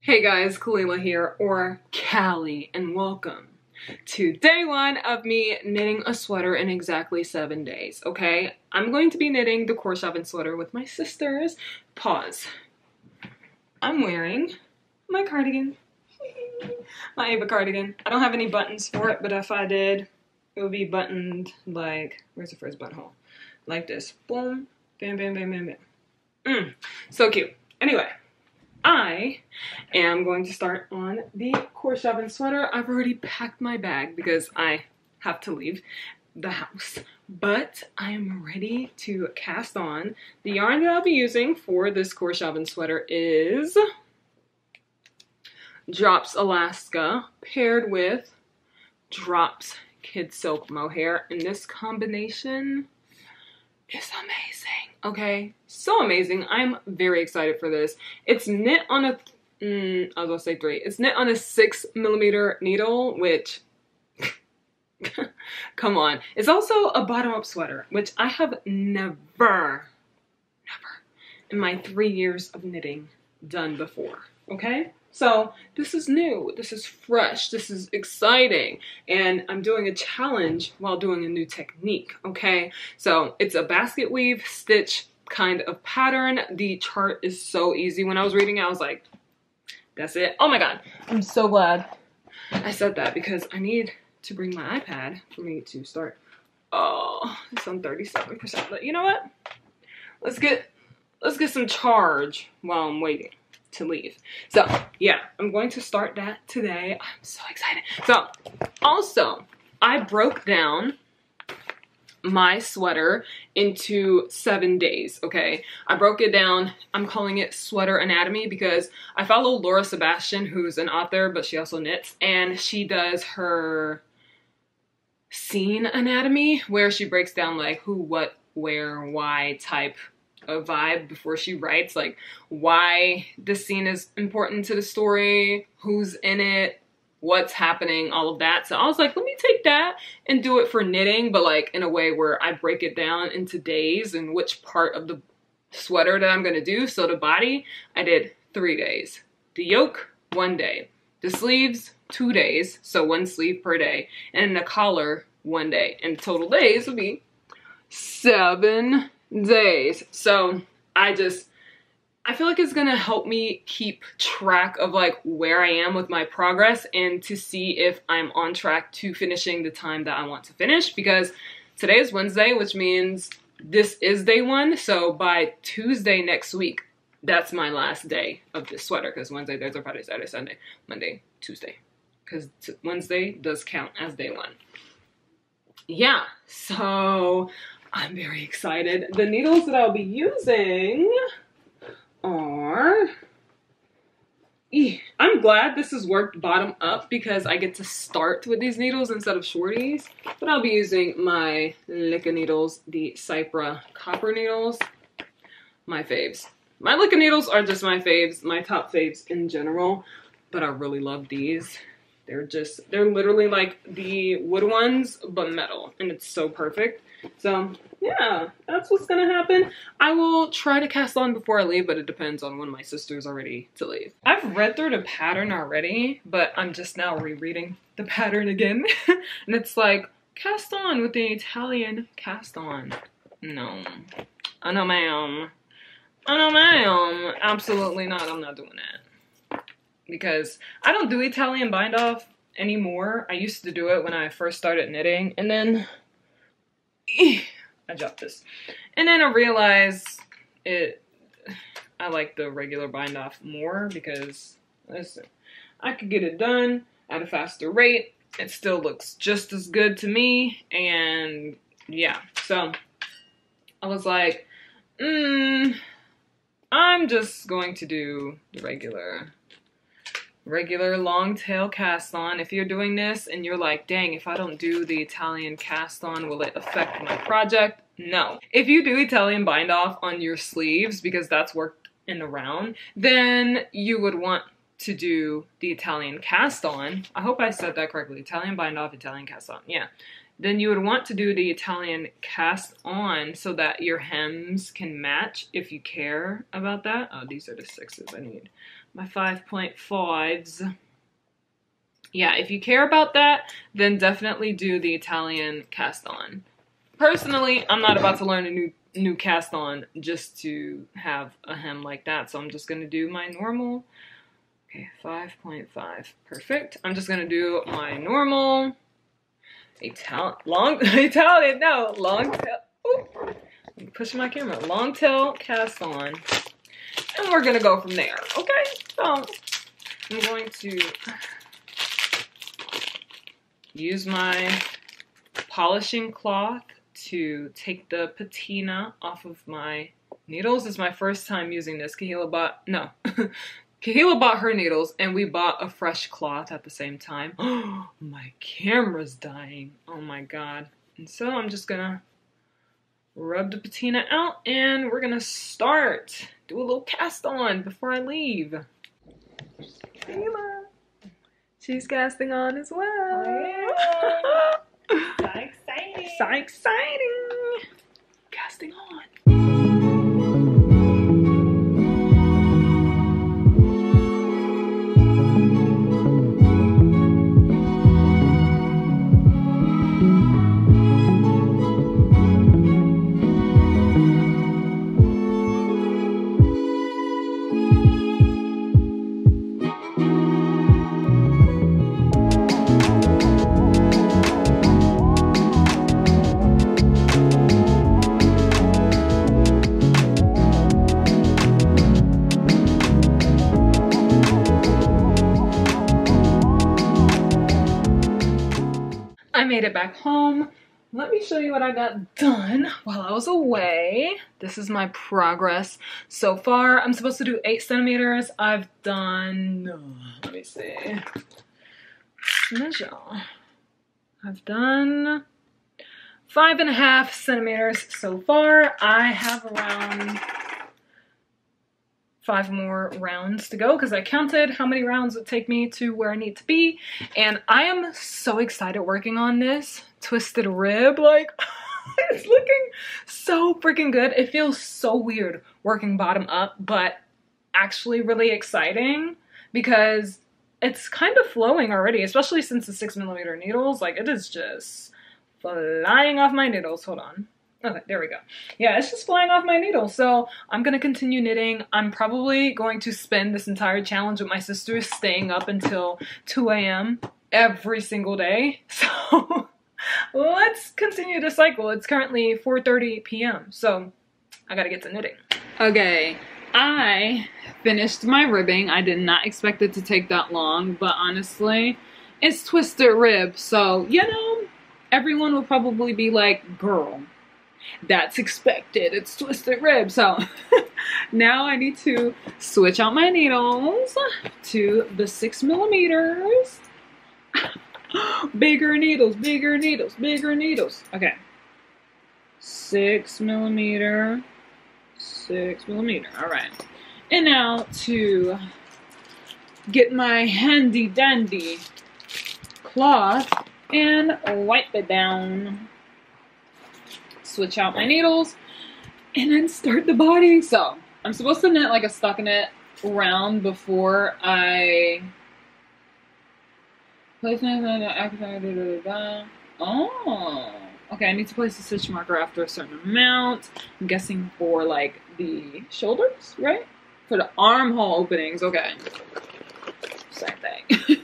Hey guys, Kalila here, or Callie, and welcome to day one of me knitting a sweater in exactly 7 days, okay? I'm going to be knitting the korshavn sweater with my sisters. Pause. I'm wearing my cardigan. My Ava cardigan. I don't have any buttons for it, but if I did, it would be buttoned like, where's the first buttonhole? Like this. Boom, bam, bam, bam, bam, bam. So cute. Anyway. I am going to start on the korshavn sweater. I've already packed my bag because I have to leave the house, but I am ready to cast on. The yarn that I'll be using for this korshavn sweater is Drops Alaska paired with Drops Kid Silk Mohair, and this combination is amazing. Okay, so amazing. I'm very excited for this. It's knit on a, I was gonna say 3. It's knit on a 6mm needle, which, come on. It's also a bottom-up sweater, which I have never in my 3 years of knitting done before, okay? So this is new, this is fresh, this is exciting, and I'm doing a challenge while doing a new technique, okay? So it's a basket weave stitch kind of pattern. The chart is so easy. When I was reading it, I was like, that's it. Oh my God, I'm so glad I said that because I need to bring my iPad for me to start. Oh, it's on 37%, but you know what? Let's get some charge while I'm waiting to leave. So yeah, I'm going to start that today. I'm so excited. So also, I broke down my sweater into 7 days, okay? I broke it down. I'm calling it Sweater Anatomy because I follow Laura Sebastian, who's an author, but she also knits, and she does her scene anatomy where she breaks down like who, what, where, why type a vibe before she writes, like why the scene is important to the story, who's in it, what's happening, all of that. So I was like, let me take that and do it for knitting, but like in a way where I break it down into days and which part of the sweater that I'm gonna do. So the body, I did 3 days. The yoke, 1 day. The sleeves, 2 days, so 1 sleeve per day. And the collar, 1 day. And the total days would be 7 days. So I feel like it's gonna help me keep track of like where I am with my progress and to see if I'm on track to finishing the time that I want to finish, because today is Wednesday, which means this is day 1. So by Tuesday next week, that's my last day of this sweater, because Wednesday, Thursday, Friday, Saturday, Sunday, Monday, Tuesday, because Wednesday does count as day 1. Yeah, so I'm very excited. The needles that I'll be using are, I'm glad this has worked bottom up because I get to start with these needles instead of shorties, but I'll be using my Licka needles, the Cypra copper needles, my faves. My Licka needles are just my faves, my top faves in general, but I really love these. They're literally like the wood ones, but metal, and it's so perfect. So yeah, that's what's gonna happen. I will try to cast on before I leave, but it depends on when my sisters are ready to leave. I've read through the pattern already, but I'm just now rereading the pattern again. And it's like, cast on with the Italian cast on. No. Oh no ma'am. Oh no ma'am. Absolutely not. I'm not doing that. Because I don't do Italian bind off anymore. I used to do it when I first started knitting, and then I dropped this. And then I realized I like the regular bind off more because, listen, I could get it done at a faster rate. It still looks just as good to me. And yeah, so I was like, I'm just going to do the regular long tail cast on. If you're doing this and you're like, dang, if I don't do the Italian cast on, will it affect my project? No. If you do Italian bind off on your sleeves, because that's worked in the round, then you would want to do the Italian cast on. I hope I said that correctly. Italian bind off, Italian cast on. Yeah. Then you would want to do the Italian cast on so that your hems can match if you care about that. Oh, these are the 6s I need. my 5.5s. Yeah, if you care about that, then definitely do the Italian cast on. Personally, I'm not about to learn a new cast on just to have a hem like that, so I'm just gonna do my normal. Okay, 5.5, perfect. I'm just gonna do my normal long tail. I'm pushing my camera. Long tail cast on, and we're gonna go from there. Okay, so I'm going to use my polishing cloth to take the patina off of my needles. It's my first time using this. Kahila bought her needles and we bought a fresh cloth at the same time. Oh, my camera's dying. Oh my god. And so I'm just gonna rub the patina out and we're gonna start. Do a little cast on before I leave. Kahila. She's casting on as well. Oh, yeah. So exciting. So exciting. Casting on. I made it back home. Let me show you what I got done while I was away. This is my progress so far. I'm supposed to do 8 centimeters. I've done, let me see. Measure. I've done 5.5 centimeters so far. I have around 5 more rounds to go because I counted how many rounds it would take me to where I need to be, and I am so excited working on this twisted rib. Like, it's looking so freaking good. It feels so weird working bottom up, but actually really exciting because it's kind of flowing already, especially since the 6mm needles. Like, it is just flying off my needles. Hold on. Okay, there we go. Yeah, it's just flying off my needle. So I'm going to continue knitting. I'm probably going to spend this entire challenge with my sisters staying up until 2 a.m. every single day. So let's continue the cycle. It's currently 4:30 p.m. So I got to get to knitting. Okay, I finished my ribbing. I did not expect it to take that long, but honestly, it's twisted rib. So, you know, everyone will probably be like, girl, that's expected. It's twisted rib. So now I need to switch out my needles to the 6mm. Bigger needles, bigger needles, bigger needles. Okay. 6mm, 6mm. All right. And now to get my handy dandy cloth and wipe it down. Switch out my needles and then start the body. So I'm supposed to knit like a stockinette round before I place my. Oh, okay. I need to place a stitch marker after a certain amount. I'm guessing for like the shoulders, right? For the armhole openings. Okay, same thing.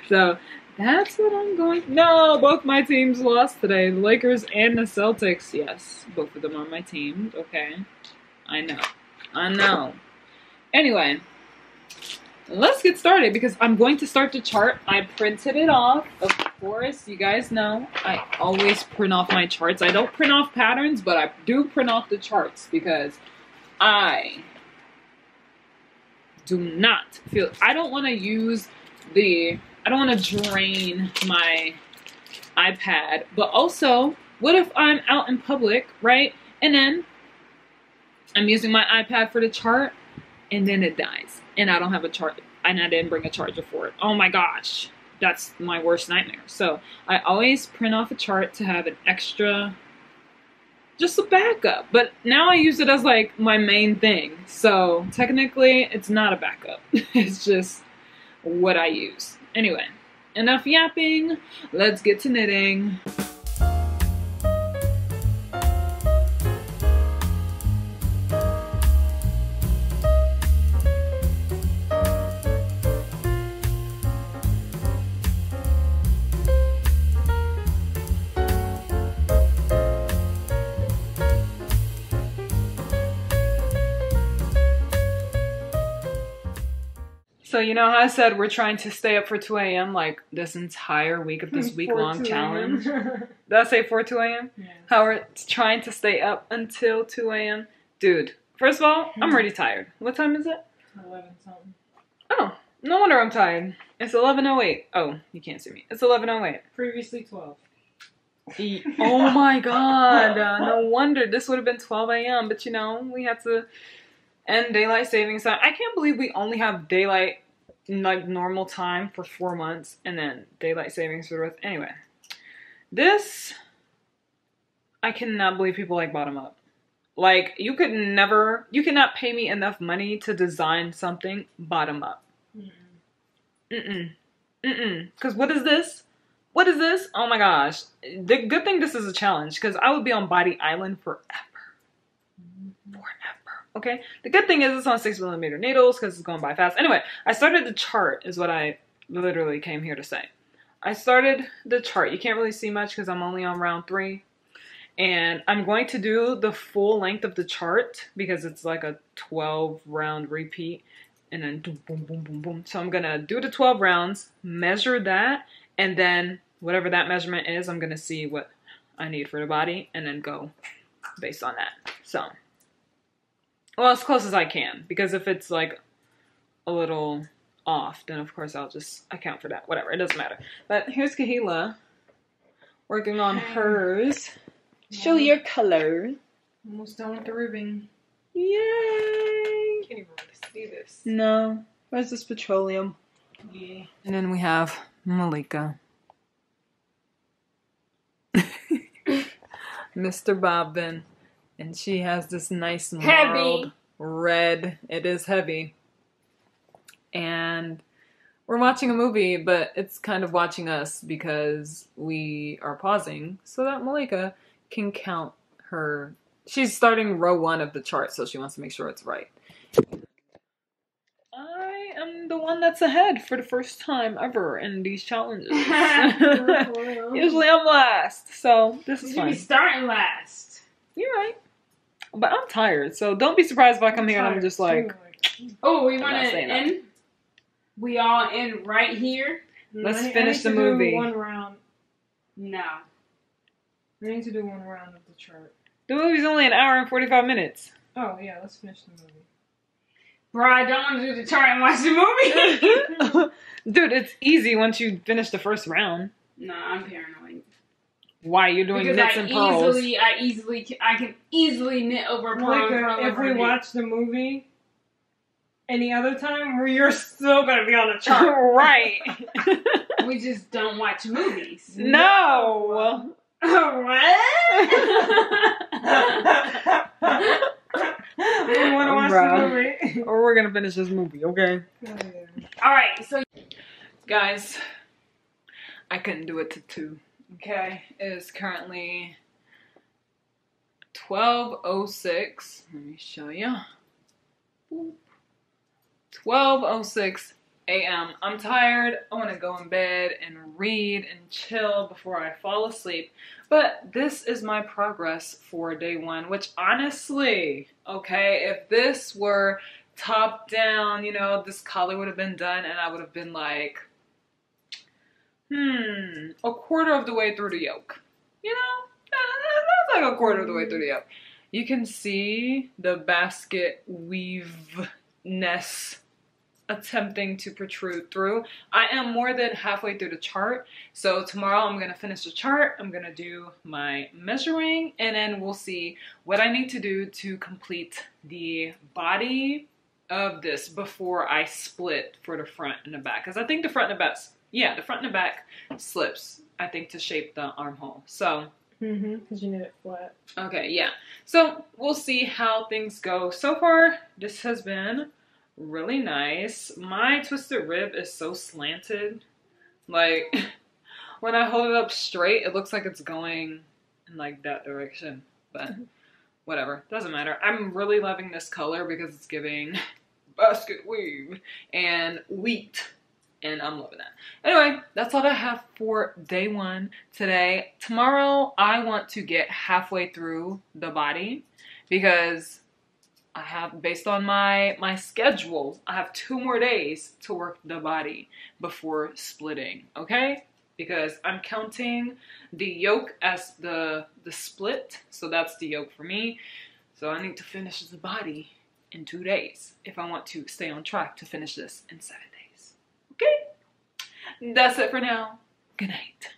So that's what I'm going. No, both my teams lost today. The Lakers and the Celtics. Yes, both of them are my teams. Okay. I know. I know. Anyway, let's get started because I'm going to start the chart. I printed it off. Of course, you guys know I always print off my charts. I don't print off patterns, but I do print off the charts because I do not feel. I don't want to use the. I don't want to drain my iPad, but also, what if I'm out in public, right? And then I'm using my iPad for the chart, and then it dies, and I don't have a chart, and I didn't bring a charger for it. Oh my gosh, that's my worst nightmare. So I always print off a chart to have an extra just a backup. But now I use it as like my main thing. So technically it's not a backup. It's just what I use. Anyway, enough yapping. Let's get to knitting. So you know how I said we're trying to stay up for 2 a.m. like this entire week of this week-long challenge? Did I say 2 a.m.? Yeah. How we're trying to stay up until 2 a.m.? Dude, first of all, I'm already tired. What time is it? 11 something. Oh, no wonder I'm tired. It's 11:08. Oh, you can't see me. It's 11:08. Previously 12. Oh my god. No wonder this would have been 12 a.m. But you know, we had to end daylight savings time. I can't believe we only have daylight like normal time for 4 months and then daylight savings for the rest. Anyway, this, I cannot believe people like bottom up. Like you cannot pay me enough money to design something bottom up. Because what is this? What is this? Oh my gosh. The good thing this is a challenge because I would be on Body Island forever. Okay, the good thing is it's on 6mm needles because it's going by fast. Anyway, I started the chart is what I literally came here to say. I started the chart. You can't really see much because I'm only on round 3. And I'm going to do the full length of the chart because it's like a 12 round repeat. And then boom, boom, boom, boom, boom. So I'm going to do the 12 rounds, measure that, and then whatever that measurement is, I'm going to see what I need for the body and then go based on that. So, well, as close as I can, because if it's like a little off, then of course I'll just account for that. Whatever, it doesn't matter. But here's Kahila working on hers. Show your color. Almost done with the ribbing. Yay! Can't even really see this. No. Where's this petroleum? Yeah. And then we have Malika. Mr. Bobbin. And she has this nice marled red. It is heavy. And we're watching a movie, but it's kind of watching us because we are pausing so that Malika can count her. She's starting row 1 of the chart, so she wants to make sure it's right. I am the one that's ahead for the first time ever in these challenges. Usually I'm last, so this is fine. You should be starting last. You're right. But I'm tired, so don't be surprised if I come here and I'm just like... Oh, we want to end? We all end right here? Let's finish the movie. Do 1 round. No. We need to do 1 round of the chart. The movie's only 1 hour and 45 minutes. Oh, yeah, let's finish the movie. Bro, I don't want to do the chart and watch the movie. Dude, it's easy once you finish the first round. Nah, I'm paranoid. Why? You're doing knits and pearls. I can easily knit over pearls. If we watch the movie any other time, you're still going to be on the chart. Right. We just don't watch movies. No. What? We want to watch the movie. Or we're going to finish this movie, okay? Alright, so... Guys, I couldn't do it to 2. Okay, it is currently 12:06. Let me show you. 12:06 a.m. I'm tired. I want to go in bed and read and chill before I fall asleep. But this is my progress for day 1, which honestly, okay, if this were top down, you know, this collar would have been done and I would have been like, a quarter of the way through the yoke. You know, that's like a quarter of the way through the yoke. You can see the basket weave-ness attempting to protrude through. I am more than halfway through the chart. So tomorrow I'm going to finish the chart. I'm going to do my measuring and then we'll see what I need to do to complete the body of this before I split for the front and the back. Because I think the front and the back, the front and the back slips, I think, to shape the armhole. So Because you need it flat. Okay, yeah. So we'll see how things go. So far, this has been really nice. My twisted rib is so slanted. Like, when I hold it up straight, it looks like it's going in like that direction. But whatever, doesn't matter. I'm really loving this color because it's giving basket weave and wheat. And I'm loving that. Anyway, that's all I have for day one today. Tomorrow, I want to get halfway through the body because I have, based on my schedule, I have 2 more days to work the body before splitting, okay? Because I'm counting the yoke as the split, so that's the yoke for me. So I need to finish the body in 2 days if I want to stay on track to finish this in 7 days. Okay? That's it for now. Good night.